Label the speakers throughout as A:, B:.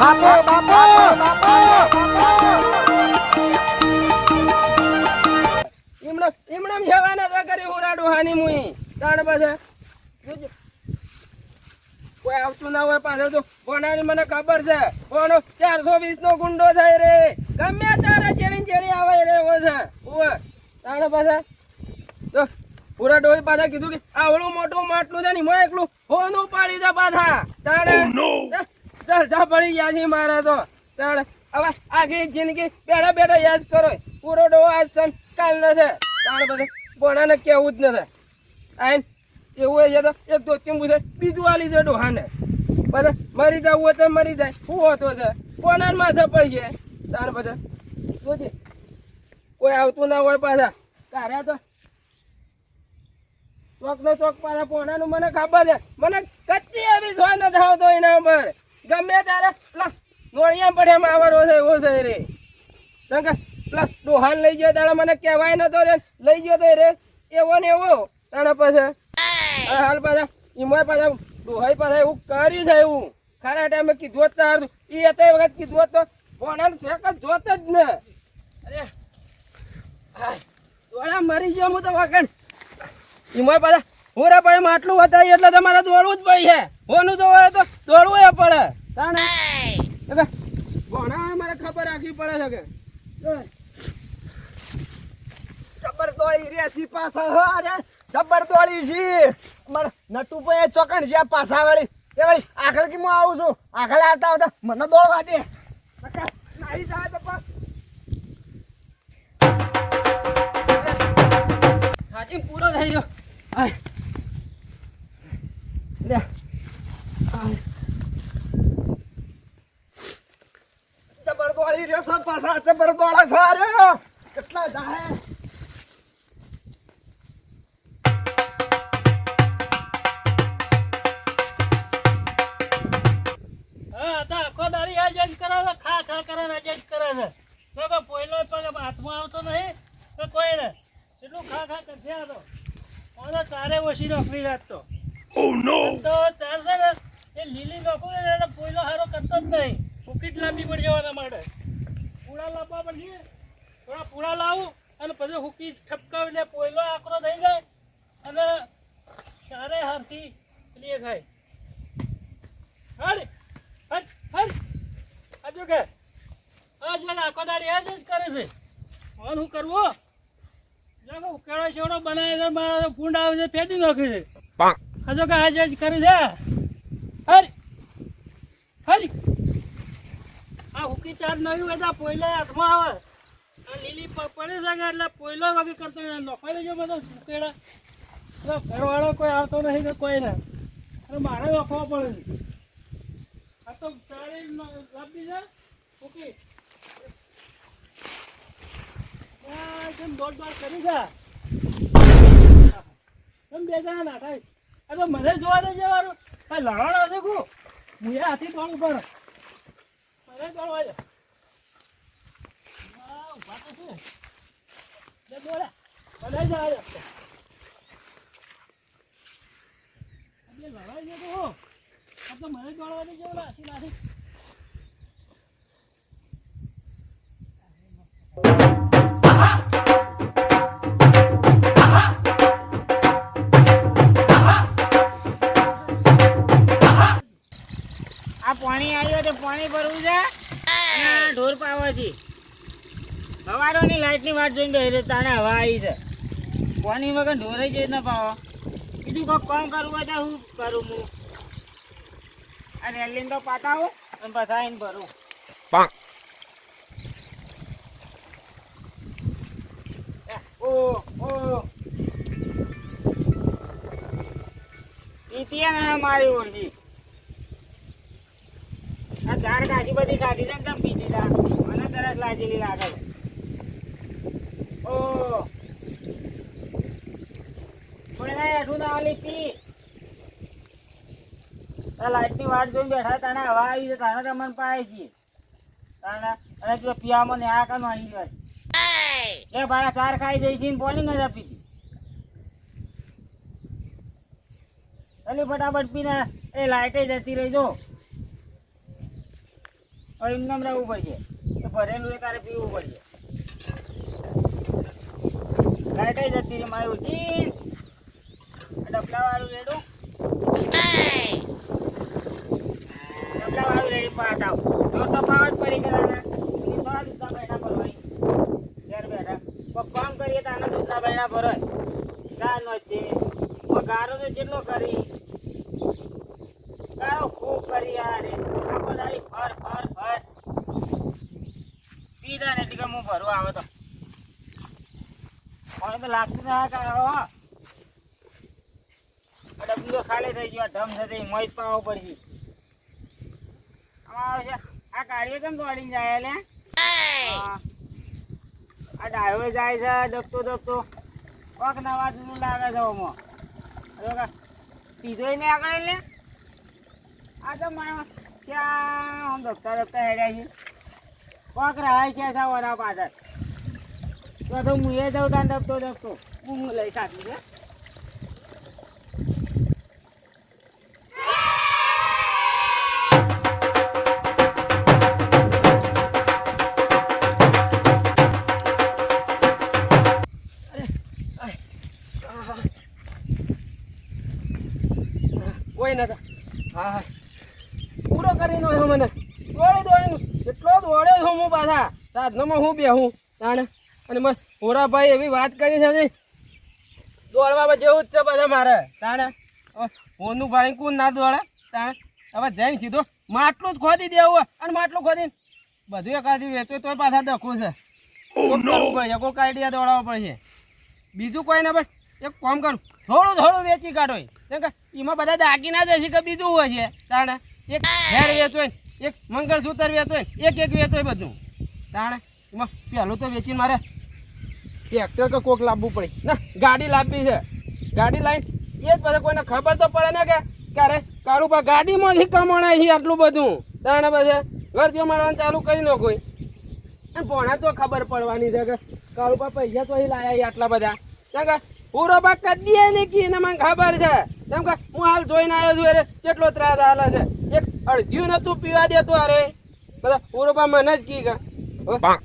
A: બાપો બાપો બાપો
B: એમણે જવાના તો કરી હુરાડું હાની મુઈ તાણ બધા જોજો કોઈ આવતું ના હોય પાછળ તો ભણાની મને ખબર છે ભણો 420 નો ગુંડો થાય રે ગમે તારે ચેડી આવે રે એવો છે ઓય તાણ પાછા તો પૂરા ડોઈ પાછા કીધું કે આવડું મોટું માટલું છે ને મોય એકલું હોનું પાડી દે પાછા તાણે દરજા પડી ગયા છે મારા તો તાણે હવે આખી જિંદગી બેઠા બેઠા યાદ કરો પૂરો ડો આજ સન કાલ ન છે તાણે બધે ભણાને કેવું જ નથી આઈન એવું હોય તો એક દોસ્તી પૂછે બીજું આલી છે ડોહાને બધા મરી જવું હોય તો મરી જાય શું હોતો છે કોના માથે પડી છે તાણ બધા જોજે કોઈ આવતું ના હોય પાછા તારે તો ચોક નો ચોક પાછા પોણાનું મને ખબર છે મને કચ્છી એવી જોઈ નથી આવતો એના ઉપર ગમે ત્યારે પેલા નોળિયા પડે માવરો છે એવો છે રે પેલા ડોહાન લઈ ગયો તારે મને કહેવાય નતો રે લઈ ગયો તો રે એવો ને એવો તાણે પછી હાલ પાછા એમાં પાછા ડોહાઈ પાછા એવું કર્યું છે એવું ખરા ટાઈમે કીધું જ તારું એ હતા વખત કીધું જ તો પોણાનું શેક જ જોત જ ને અરે દોડા મરી ગયો હું તો વાગણ એમાં પાછા હોરા ભાઈ માટલું વધારી એટલે તમારે દોડવું જ પડી છે હોનું તો હોય તો દોડવું એ પડે તાણે ભણા મારે ખબર રાખવી પડે છે કે
A: જબર દોડી રેસી પાછા હો અરે જબર દોડી છી અમાર નટુ ભાઈ ચોકણ જ્યાં પાછા વાળી એ વાળી આખલ કી હું આવું છું આખલે આવતા આવતા મને દોડવા દે નાઈ જાય તો પાસ
B: હાજી પૂરો થઈ ગયો આય લે
A: જબર દોડી રે સબ પાછા જબર દોડા સારે કેટલા જાય
C: હાથમાં આવતો નહીં તો કોઈ ને એટલું ખા કરશે આ તો ઓનો ચારે ઓછી નોકરી રાખતો તો ચાલશે ને એ લીલી નોકરી એને પોયલો હારો કરતો જ નહીં ફૂકીટ લાંબી પડી જવાના માટે પૂળા લાવવા પડશે થોડા પૂળા લાવું અને પછી હુકી ઠપકાવી લે પોયલો આકરો થઈ જાય અને ચારે હારથી પેલી એ થાય હડ હડ હડ હજુ કે આજ મને આખો દાડી આ જ કરે છે શું કરવું જો ઉકેળો છેવડો બનાવે છે મારા ફૂંડ આવે છે ફેદી નાખે છે હજુ કે આજ જ કરે છે હરી હરી આ હુકી ચાર નવી બધા પોયલો હાથમાં આવે આ લીલી પડે છે એટલે પોયલો વગર કરતો નોખાઈ લેજો બધો ઉકેળા ઘરવાળો કોઈ આવતો નહીં કે કોઈ ને અને મારે નોખવા પડે છે આ તો ચારે લાંબી છે હુકી દોડ કરી છે બે જણા નાખાય આ તો મને જોવા દે જવાનું કઈ લડવાનો હશે કુ હું એ હાથી દોડવું પડે મને દોડવા દે ઉભા તો છે દોડ્યા બધા જવા દે લડાઈ ગયો તો હો આ તો મને દોડવા દે જેવું હાથી નાખી પાણી આવ્યો તો પાણી ભરવું છે અને ઢોર પાવા છે સવારોની લાઈટની વાત જોઈને બેસી તાણે હવા આવી છે પાણી વગર ઢોરે જ ન પાવો બીજું કોઈ કામ કરવું હોય તો હું કરું હું આ રેલીને તો પાતાવું અને પછી આવીને ભરું ઓ ઓ ઇતિહાસ મારી ઓળખી આ ઝાડ કાચી બધી કાઢી ને એકદમ પીધી તા અને તરત લાગેલી લાગે ઓ પણ હેઠું ના આલી પી આ લાઈટની વાટ જોઈને બેઠા તાણે હવા આવી છે તાણે તમને પાય છીએ તાણે અને જો પીવામાં ને આ કામ આવી જાય એ ભાડા ચાર ખાઈ જઈ છે ને પોલિંગ જ આપી હતી ચલી ફટાફટ પીને એ લાઈટે જતી રહી જો
D: હવે એમને એમ રહેવું પડશે તો ભરેલું એ તારે પીવું પડશે. લાઈટ જતી રહી મારી ઉઠી ડબલા વાળું રેડું ડબલા વાળું રેડી પાટ આવ જો તો પાવત પડી ગયા ને થોડા દૂધના બહેણા ભરવાની ઘેર બેઠા કોઈ કામ કરીએ તો આના દૂધના બહેણા ભરાય ગાનો છે ગારો તો જેટલો કરી ગારો ખૂબ કરી યાર આખો દાડી ફર ફર ફર પીધા ને એટલે હું ભરવા આવે તો મને તો લાગતું ના કે આવો ડબલું તો ખાલી થઈ ગયો ઢમ થતી મોજ પાવો પડશે આમાં આવે છે આ ગાડીઓ કેમ દોડીને જાય એટલે આ ડાયો જાય છે દબતો દબતો કોક નવા જૂનું લાગે છે ઓમાં સીધો નહીં આગળ લે આ તો મારા ક્યાં આમ દબતા દબતા હેડ્યા છે કોક રાય છે વરા પાછળ તો હું એ જાઉં ત્યાં દબતો દબતો હું લઈ સાચું છે
B: કોઈ નતા હા હા પૂરો કરીને આવ્યો મને દોડી એટલો દોડે છું હું પાછા સાધનોમાં હું બેહું તાણે અને મને હોરાભાઈ એવી વાત કરી છે ને દોડવામાં જેવું જ છે બધા મારે તાણે હોનું ભાઈ કોણ ના દોડે તાણે હવે જઈને સીધો માટલું જ ખોદી દેવું અને માટલું ખોદીને બધું એકાદી વેચો તોય પાછા દખું છે કોક કરવું પડશે કોઈક આઈડિયા દોડાવવો પડશે બીજું કોઈ ના બસ એક કામ કરું થોડું થોડું વેચી કાઢો કેમ કે એમાં બધા દાગીના જ હશે કે બીજું હોય છે તાણે એક ઘેર વેચો એક મંગળસૂત્ર વેચો એક એક વેચો બધું તાણે એમાં પહેલું તો વેચીને મારે ટ્રેક્ટર કે કોક લાવવું પડે ના ગાડી લાવવી છે ગાડી લાવીને એ જ પછી કોઈને ખબર તો પડે ને કે ક્યારે કાળું પા ગાડીમાંથી કમાણાય છે આટલું બધું તાણે પછી વર્તીઓ મારવાનું ચાલુ કરી નો કોઈ અને ભોણા તો ખબર પડવાની છે કે કાળું પા પૈસા તો અહીં લાયા આટલા બધા કેમ કે પૂરો પાક કદી નહીં કી ને મને ખબર છે કેમ કે હું હાલ જોઈને આવ્યો છું અરે કેટલો ત્રાસ હાલે છે એક અડધ્યું નતું પીવા દેતો અરે બધા પૂરો પા મને જ કી કે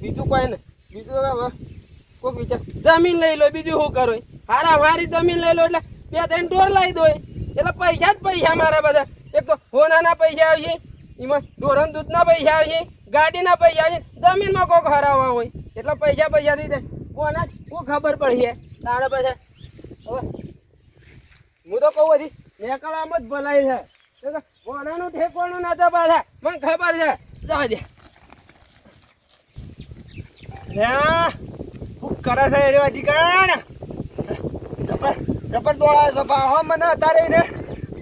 B: બીજું કોઈ ને બીજું હવે કોઈક વિચાર જમીન લઈ લો બીજું શું કરો હારા મારી જમીન લઈ લો એટલે 2-3 ઢોર લાવી દો એટલે પૈસા જ પૈસા મારા બધા એક તો હોનાના પૈસા આવશે એમાં ઢોરણ દૂધના પૈસા આવશે ગાડીના પૈસા આવશે જમીનમાં કોઈક હરાવવા હોય એટલે પૈસા થઈ જાય કોના શું ખબર પડશે તાણે પછી હવે હું તો કહું હતી નીકળવામાં જ ભલાઈ છે કોનાનું ઠેકવાનું નતા પાછા મને ખબર છે જવા દે
A: શું કરે છે રેવાજી કાન જબર જબર દોડાયો છે પા હો મને અત્યારે ને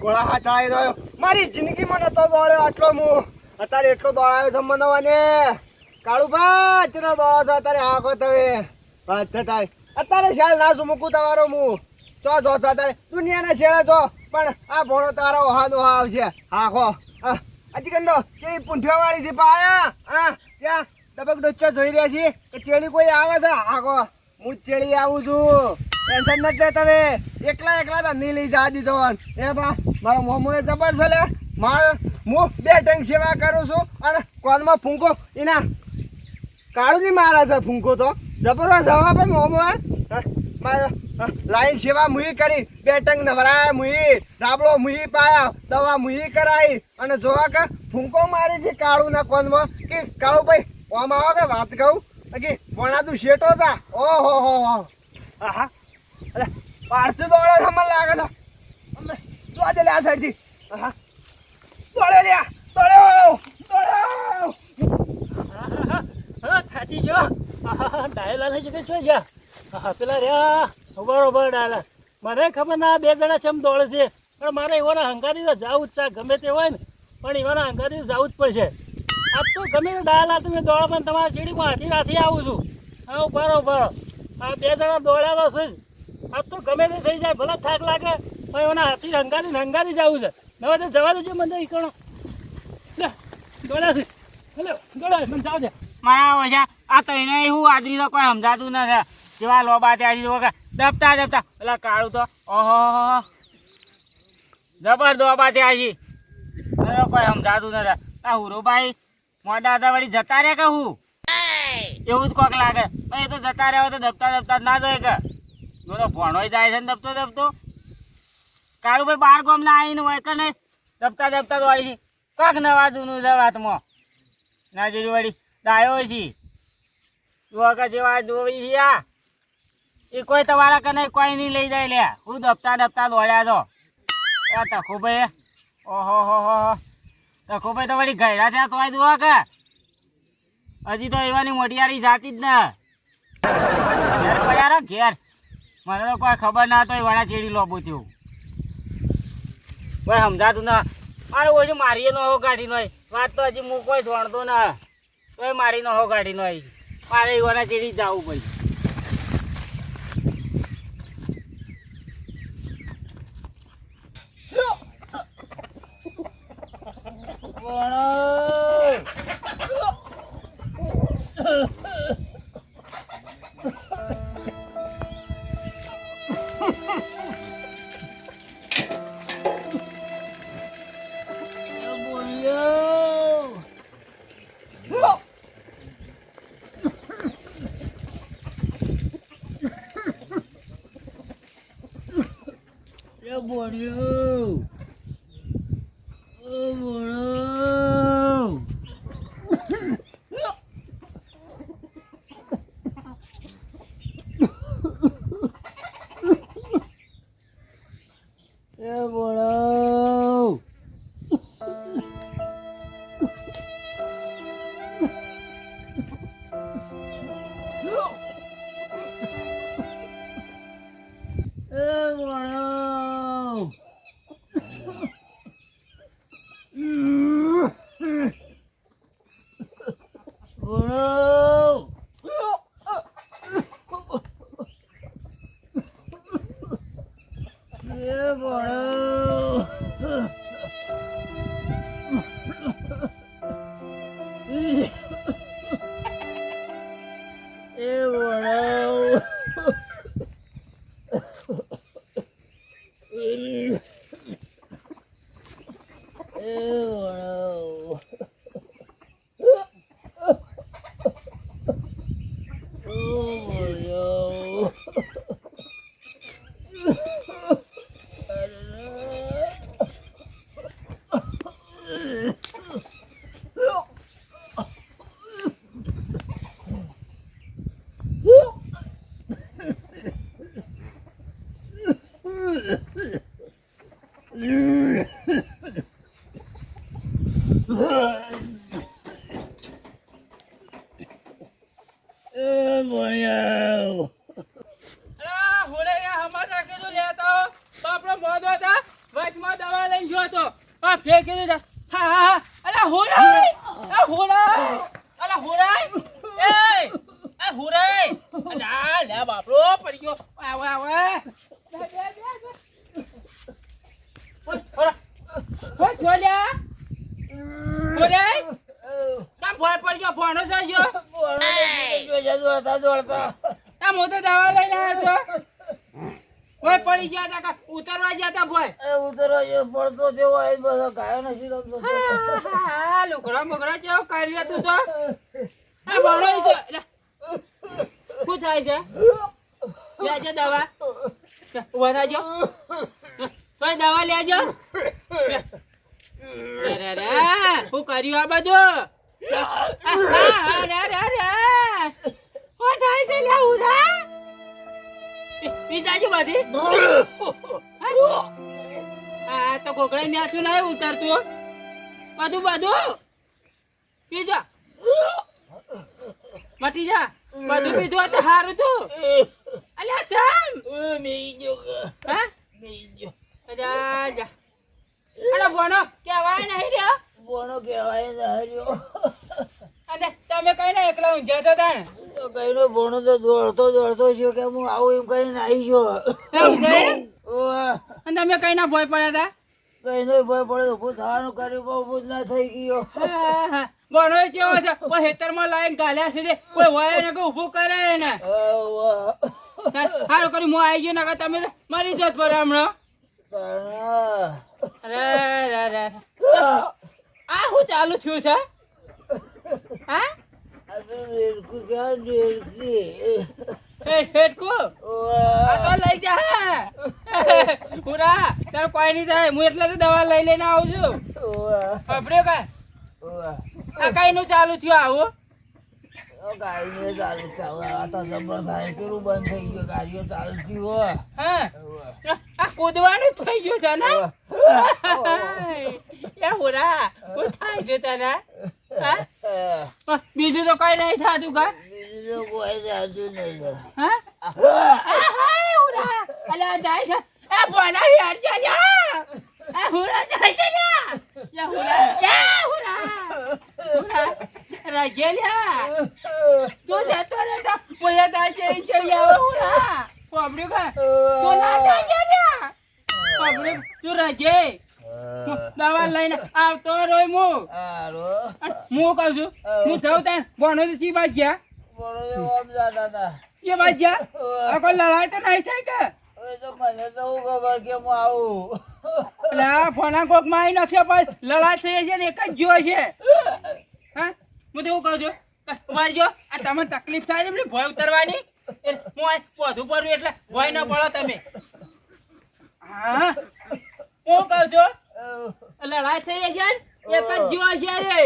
A: ગોળા હાથ આવી રહ્યો મારી જિંદગીમાં નતો દોડ્યો આટલો હું અત્યારે એટલો દોડાયો છે મને મને કાળુભા ચનો દોડો છો અત્યારે આખો તમે વાત છે તારે અત્યારે શાલ ના શું મૂકું તમારો હું ચો જો છો અત્યારે દુનિયાના છેડે છો પણ આ ભોણો તારો હાદો આવશે આખો હજી કંદો કેવી પૂંઠિયા વાળી થી પાયા હા ત્યાં ડબક ડોચો જોઈ રહ્યા છીએ કે ચેડી કોઈ આવે છે આખો હું ચેડી આવું છું ટેન્શન નથી લે તમે એકલા એકલા તો નહીં લઈ જા દીધો એ બા મારો મોમો એ જબર છે લે મારે હું 2 ટાઈમ સેવા કરું છું અને કોલમાં ફૂંકો એના કાળું નહીં મારા છે ફૂંકો તો જબરો જવાબ મોમો મારે લાઈન સેવા મુહી કરી 2 ટંગ નવરાય મુહી ડાબડો મુહી પાયા દવા મુહી કરાવી અને જોવા કે ફૂંકો મારી છે કાળું ના કોનમાં કે કાળું ભાઈ ઓમ આવો કે વાત કહું કે ભણા તું શેટો હતા ઓહો હો હા અરે પારસું દોડે મને લાગે છે અમે જોવા દે લે આ સાઈડથી હા દોડે લ્યા દોડ્યો દોડ્યો
C: હા થાચી ગયો ડાયલા નહીં કે શું જા પેલા રહ્યા બરોબર ડાયલા મને ખબર ના 2 જણા ચમ દોડે છે પણ મારે એવાના હંગારી તો જવું જ છે ગમે તે હોય ને પણ એવાના હંગારી જવું જ પડશે આ તો ગમે તે ડાયલા તમે દોડો પણ તમારા ચીડીમાં હાથી આવું છું હા બરોબર આ 2 જણા દોડ્યા તો છે આ તો ગમે તે થઈ જાય ભલે થાક લાગે પણ એવાના હાથી હંગારી જવું છે હવે તો જવા દેજો મને એ કરો દોડ્યા છે હેલો દોડ્યા મને જાવ દે
D: મારા ઓછા આ તઈને હું આદરી તો કોઈ સમજાતું નથી જેવા લોબા ત્યાં દબતા દબતા પેલા કાળું તો ઓહો જબર દોબા ત્યાં કોઈ સમજાતું નથી આ હુરુભાઈ મોડા હતા વળી જતા રહ્યા કે હું એવું જ કોક લાગે પણ એ તો જતા રહ્યા હોય તો દબતા ના જોઈએ કે જો તો ભણોય જાય છે ને દબતો કાળુભાઈ બાર ગામ ના આવીને હોય કે નહીં દબતા વળી કાંક નવા જૂનું છે વાતમાં ના જેવી વળી ડાયો હોય છે વગર જેવા જોવી છે આ એ કોઈ તમારા કને કોઈ નહીં લઈ જાય લ્યા હું દબતા દોડ્યા તો એ તખુભાઈ ઓહો તખુભાઈ તો વળી ગયડા થયા તોય જોવા કે હજી તો એવાની મોટિયારી જાતી જ ને ઘેર પડ્યા ઘેર મને તો કોઈ ખબર ના તો વાળા ચેડી લોબું થયું કોઈ સમજાતું ના મારે ઓછું મારીએ નો હો ગાડી નો વાત તો હજી હું કોઈ જોણતો ના તોય મારી નો હો ગાડી નો મારે એવાના ચેડી જવું ભાઈ
B: ઉતરવા જતા ભાઈ પડતો જેવો બધો ગાયો નથી લુકડા બગડા જેવો કરી તું તો શું થાય છે લેજો દવા વધાજો કોઈ દવા લેજો શું કર્યું આ બધું થાય છે પીતાજી બધી હા તો કોકડા ન્યાસું નહીં ઉતરતું બધું પીજો મટી જા બધું પીધું તો સારું તું અલ્યા ચમ હા જા જા અરે બોનો કહેવાય નહીં રહ્યો બોનો કહેવાય રહ્યો અને તમે કઈ ને એકલા ઊંઝા તો તાણ કઈ નો બોનો તો દોડતો છે કે હું આવું એમ કઈ આવી ગયો અને તમે કઈ ના ભય પડ્યા હતા કઈ નો ભય પડ્યો ઉભું થવાનું કર્યું બહુ ઉભું ના થઈ ગયો બોનો કેવો છે કોઈ હેતરમાં લાઈન ગાલ્યા છે કોઈ હોય ને કોઈ ઉભું કરે ને સારું કર્યું હું આવી ગયો ને તમે મરી જત પર હમણાં અરે આ શું ચાલુ થયું છે
D: હા
A: આપણે રેડકું ક્યાં રેડકી?
D: એ ફેટકો આ તો લઈ જા પૂરા તાર કોઈ નહીં થાય હું એટલે તો દવા લઈને આવું છું ખબર્યો કા આ કઈ નું ચાલુ થયું આવું
A: ગાડીને ચાલુ ચાલુ આ તો જબર થાય પેલું બંધ થઈ ગયું ગાડીઓ ચાલુ થયું
D: હા આ કૂદવાનું થઈ ગયું છે ને એ પૂરા હું થાય છે તને હા બીજું તો કઈ નહીં થતું કા
A: બીજું કોઈ જાતું નહીં.
D: હા અલા જાય છે એ બોલા યાર જા એ હુરા જાય છે યા હુરા રાજેલિયા તું જતો રે તો પોયા દાજે છે યા હુરા પબડ્યું કા તું ના જાજે યા પબડ્યું તું રાજે દવા લઈને આવતો રોય મુ
A: હારો
D: હું કહું છું હું જાઉં ત્યાં ભણો તો ચી બાજ ગયા
A: બોલો ઓમ જાતા હતા.
D: એ બાજ ગયા આ કોઈ લડાઈ તો નહીં થાય કે
A: હવે તો મને તો હું ખબર કે હું આવું.
D: એટલે આ ફોના કોક મારી નાખ્યો પણ લડાઈ થઈ છે ને એક જ જો છે હા હું તો એવું કહું છું વાંચજો આ તમને તકલીફ થાય છે એમને ભય ઉતરવાની હું આ પોધું પડું એટલે ભય ન પડો તમે હા હું કહું છું લડાઈ થઈ છે ને એક જ જો છે રે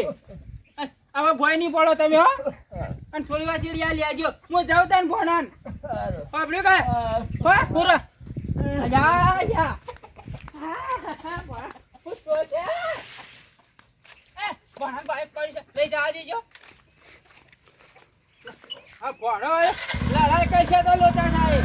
D: હવે ભય નહીં પડો તમે હો અને થોડી વાર ચીડિયા લેજો હું જાઉં તને ભણાન
A: હારો.
D: પાપડ્યું કે હા પૂરો જા જા લઈ જવા દેજો આ ભણો લડાઈ કઈ છે તો લોચા થાય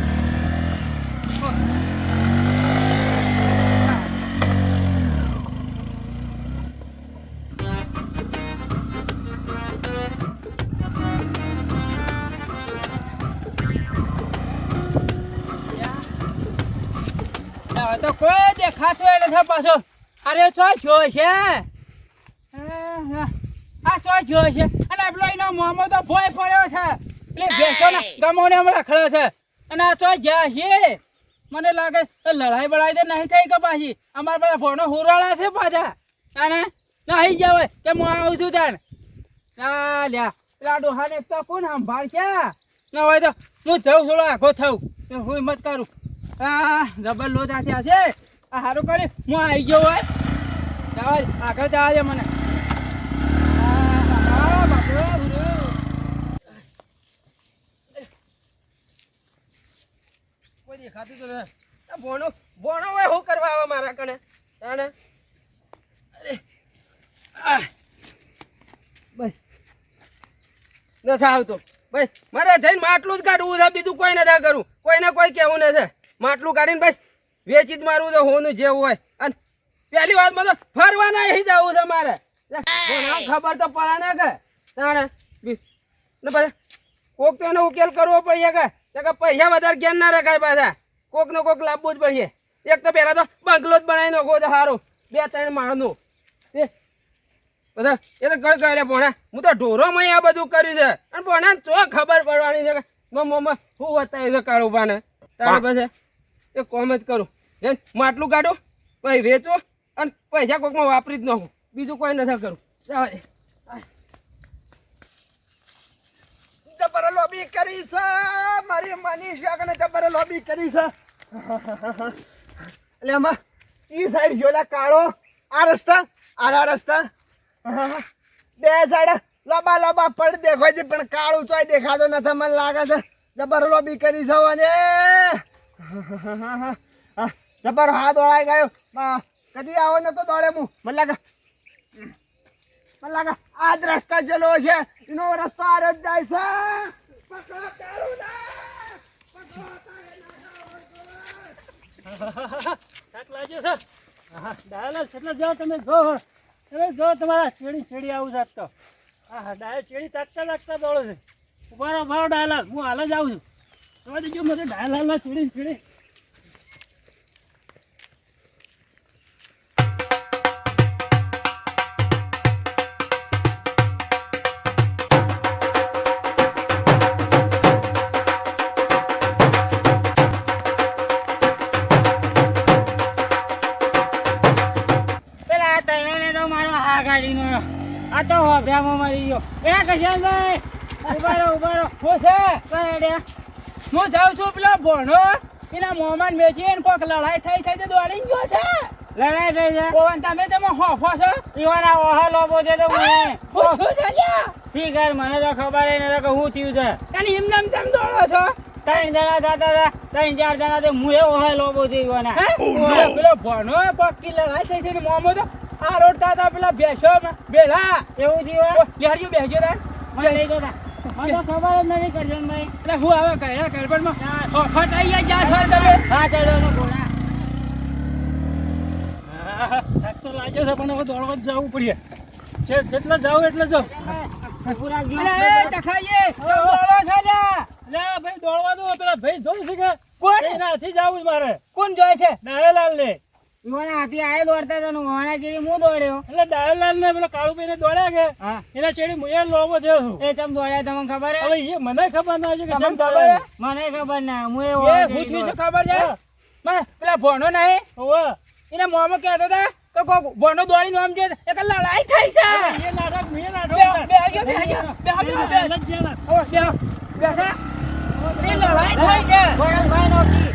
D: તો કોઈ દેખાતું એ નથી પાછો અરે છો જો છે આ છો જો છે અને પેલો એનો મોમો તો ભોય પડ્યો છે પેલી ભેંસો ને ગમોને હમણાં ખડે છે અને આ છો જ્યાં છે મને લાગે તો લડાઈ બડાઈ તો નહીં થઈ કે પાછી અમારા બધા ભોનો હુરાળા છે પાછા અને નહીં જવાય કે હું આવું છું તાણ આ લ્યા પેલા ડોહાને એક તો કોણ સંભાળ છે ના હોય તો હું જઉં થોડો આખો થઉં હું હિંમત કરું આ જબર લોચા થયા છે આ સારું કરી હું આવી ગયો હોય જવા આગળ જવા દે મને
B: કોઈ દેખાતું તો નથી. આ ભોણો ભોણો હોય શું કરવા આવે મારા કને તાણે અરે ભાઈ નથી આવતો ભાઈ મારે જઈને માટલું જ કાઢવું છે બીજું કોઈ નથી કરું કોઈને કોઈ કહેવું નથી માટલું કાઢીને બસ વેચી જ મારવું છે હોનું જેવું હોય અને પહેલી વાતમાં તો ફરવા નહીં જવું છે મારે ખબર તો પડે ને કે તાણે ને પછી કોક તો એનો ઉકેલ કરવો પડે કે પૈસા વધારે જ્ઞાન ના રખાય પાછા કોક નો કોક લાવવું જ પડે એક તો પહેલા તો બંગલો જ બનાવી નાખો તો સારું 2-3 માળનું બધા એ તો ઘર કરે ભોણા હું તો ઢોરોમાં આ બધું કર્યું છે અને ભોણા ચો ખબર પડવાની છે કે મમ્મા શું બતાવ્યું છે કાળુભાને તારે પછી એ કોમ જ કરું જેમ માટલું કાઢું પછી વેચો અને પૈસા કોકમાં વાપરી જ નાખું બીજું કોઈ નથી કરું જવા
A: જબર લોબી કરી છે મારી મનીષ કાકાને જબર લોબી કરી છે. એટલે આમાં ચી સાઈડ જોલા કાળો આ રસ્તા આ રસ્તા બે સાઈડ લબા લબા પડ દેખાય છે પણ કાળું ચોય દેખાતો નથી મને લાગે છે જબર લોબી કરી છે અને જબર હાથ દોડાઈ ગયો કદી આવો ને તો દોડે હું મને લાગે આ જ રસ્તા ચલો છે એનો રસ્તો આ જ જાય છે. પકડો કાળુના, પકડો
C: થાક લાગ્યો છે હા ડાયલ એટલે જાઓ તમે જો તમારા છેડી આવું જાત તો હા ડાયલ છેડી તાકતા દોડો છે ઉભા રહો ડાયલ હું હાલ જ આવું છું તમે જો મને ડાયલ છેડી
D: આ તો હોભ્યામાં મરી ગયો. એ કશાભાઈ, ઉભા રહો, ઉભા રહો.
B: હું છે
D: કઈ અડ્યા?
B: હું જાઉં છું પેલો ભણો એના મોમાન વેચી ને કોક લડાઈ થઈ થઈ દોડી ગયો છે
D: લડાઈ થઈ છે?
B: ઓવન તમે હોફો છો
D: ઈવાના ઓહા લોબો છે તો હું
B: હું શું છે લ્યા?
D: ઠીક છે, મને તો ખબર ય નથી કે હું થયું છે.
B: અને એમને એમ તેમ દોડો છો
D: 3 જણા જતા હતા, 3-4 જણા તો હું એ ઓહા લોબો થઈ ઈવાના.
B: હે? ઓય, પેલો ભણો પક્કી લડાઈ થઈ છે ને મોમો તો આ રોડતા હતા પેલા ભેંસો બેલા
D: એવું થયું?
B: લેહરીઓ બેસજો તા
D: મને લઈ જતા. મને તો ખબર જ નથી કરજણભાઈ.
B: એટલે હું આવે કયા ગરબડમાં ફટાઈ ગયા છો તમે
D: હા ચાલો નો ઘોડા.
C: થાક તો લાગ્યો છે પણ હવે દોડવા જ જવું પડે. જેટલા જાવ એટલે જાવ.
D: પૂરા
B: અરે
D: ગીત
B: એ ટખાઈએ કેમ દોડો છો લ્યા?
C: લે ભાઈ દોડવા દો પેલા ભાઈ જોઈ છે કે
B: કોણ?
C: એનાથી જવું જ મારે
B: કોણ જોઈ છે
C: ડાયલાલ ને
D: ઈવાના હાથી આયે દોડતા હતા ને ઓહા જેવી હું દોડ્યો.
C: એટલે ડાયલાલ ને પેલા કાળુભાઈ ને દોડ્યા કે
D: હા
C: એના ચેડી હું એ લોબો થયો છું.
D: એ તમ દોડ્યા તમને ખબર હે?
C: હવે એ મને ખબર ના છે કે
B: તમને
C: કેમ
B: ખબર
C: દોડ્યા.
D: મને ખબર ના, હું એ
B: એ
D: ઓહા
B: હું
D: જેવી
B: થયું છે
D: દોડ.
B: ખબર છે
C: હા.
B: મને પેલા ભણો નહીં
C: હોવે.
B: એના મોમાં કહેતા હતા કે કોક ભણો દોડીને આમ જોઈએ એક લડાઈ થઈ છે
C: એ નાટક મેં નાટક
B: બે આવ્યો બે આવ્યો બે આવ્યો બે
C: ડાયલાલ જ છે ને.
B: બેઠા એ લડાઈ થઈ છે
D: ભરતભાઈ નોકી.